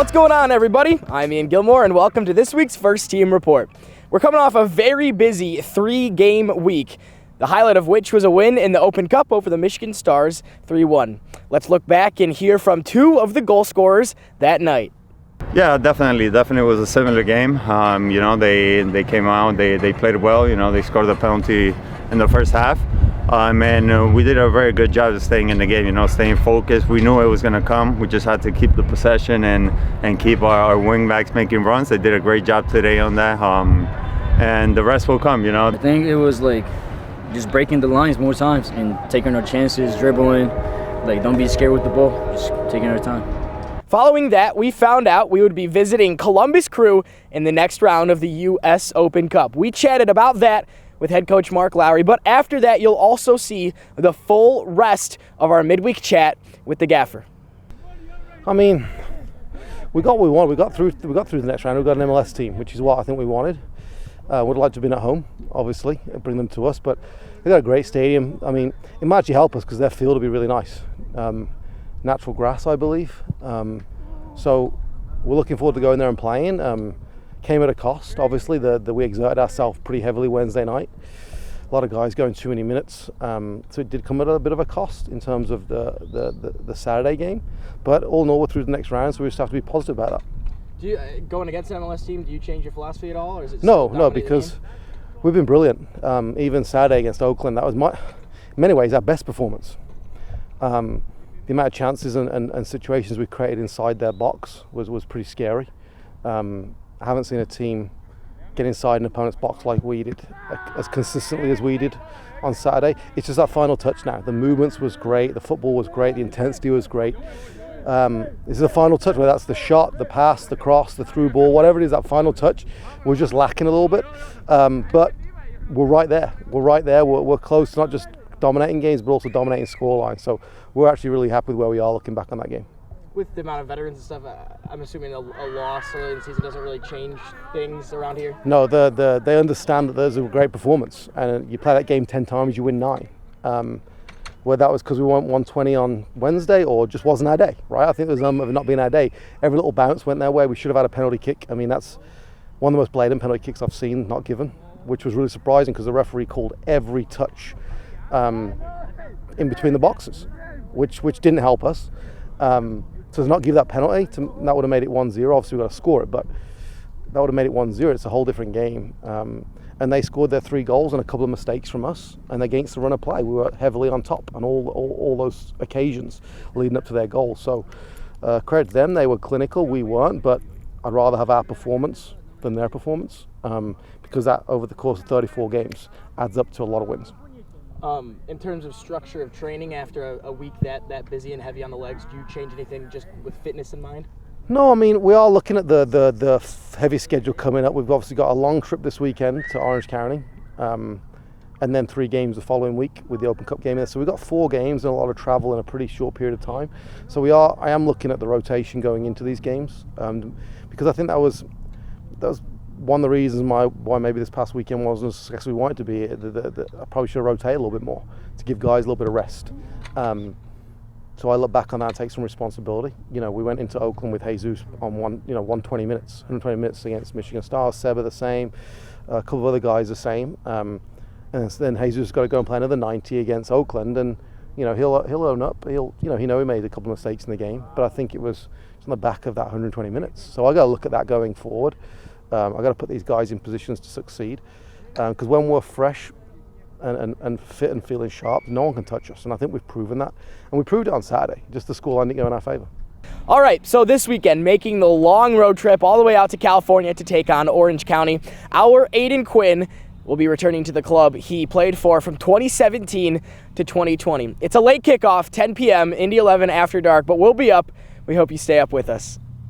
What's going on, everybody? I'm Ian Gilmore, and welcome to this week's First Team Report. We're coming off a very busy 3-game week, the highlight of which was a win in the Open Cup over the Michigan Stars 3-1. Let's look back and hear from two of the goal scorers that night. Yeah, definitely was a similar game. They came out, they played well. They scored the penalty in the first half, and we did a very good job of staying in the game. Staying focused. We knew it was going to come. We just had to keep the possession and keep our wing backs making runs. They did a great job today on that, and the rest will come. I think it was like just breaking the lines more times and taking our chances, dribbling. Like, don't be scared with the ball. Just taking our time. Following that, we found out we would be visiting Columbus Crew in the next round of the U.S. Open Cup. We chatted about that with head coach Mark Lowry, but after that, you'll also see the full rest of our midweek chat with the gaffer. I mean, we got what we wanted. We got through the next round. We got an MLS team, which is what I think we wanted. Would like to have been at home, obviously, and bring them to us, but they got a great stadium. I mean, it might actually help us because their field will be really nice. Natural grass, I believe. So we're looking forward to going there and playing. Came at a cost, obviously. We exerted ourselves pretty heavily Wednesday night. A lot of guys going too many minutes, so it did come at a bit of a cost in terms of the Saturday game. But all in all, we're through the next round, so we just have to be positive about that. Do you, going against an MLS team, do you change your philosophy at all, or is it no, because we've been brilliant. Even Saturday against Oakland, that was in many ways our best performance. The amount of chances and situations we created inside their box was pretty scary. I haven't seen a team get inside an opponent's box like we did, as consistently as we did on Saturday. It's just that final touch now. The movements was great, the football was great, the intensity was great. This is the final touch, whether that's the shot, the pass, the cross, the through ball, whatever it is, that final touch, we're just lacking a little bit. But we're right there. We're close to not just dominating games, but also dominating scoreline. So we're actually really happy with where we are looking back on that game. With the amount of veterans and stuff, I'm assuming a loss early in the season doesn't really change things around here? No, they understand that there's a great performance, and you play that game 10 times, you win 9. Whether that was because we won 120 on Wednesday or just wasn't our day, right? I think there's of it not being our day. Every little bounce went their way. We should have had a penalty kick. I mean, that's one of the most blatant penalty kicks I've seen not given, which was really surprising because the referee called every touch in between the boxes, which didn't help us. To not give that penalty, that would have made it 1-0. Obviously, we've got to score it, but that would have made it 1-0. It's a whole different game. And they scored their 3 goals and a couple of mistakes from us. And against the run of play, we were heavily on top on all those occasions leading up to their goals. So credit to them, they were clinical, we weren't, but I'd rather have our performance than their performance because that, over the course of 34 games, adds up to a lot of wins. In terms of structure of training after a week that busy and heavy on the legs, do you change anything just with fitness in mind? No, I mean, we are looking at the heavy schedule coming up. We've obviously got a long trip this weekend to Orange County, and then 3 games the following week with the Open Cup game there. So we've got 4 games and a lot of travel in a pretty short period of time. So I am looking at the rotation going into these games, because I think that was one of the reasons why maybe this past weekend wasn't as successful as we wanted to be. I probably should have rotated a little bit more to give guys a little bit of rest. So I look back on that and take some responsibility. We went into Oakland with Jesus on 120 minutes against Michigan Stars. Seba the same, a couple of other guys the same. And then Jesus got to go and play another 90 against Oakland, and he'll own up. He made a couple of mistakes in the game, but I think it was on the back of that 120 minutes. So I got to look at that going forward. I got to put these guys in positions to succeed, because when we're fresh and fit and feeling sharp, no one can touch us, and I think we've proven that, and we proved it on Saturday. Just the scoreline didn't go in our favor. All right, so this weekend, making the long road trip all the way out to California to take on Orange County, our Aiden Quinn will be returning to the club he played for from 2017 to 2020. It's a late kickoff, 10 p.m., Indy 11 after dark, but we'll be up. We hope you stay up with us.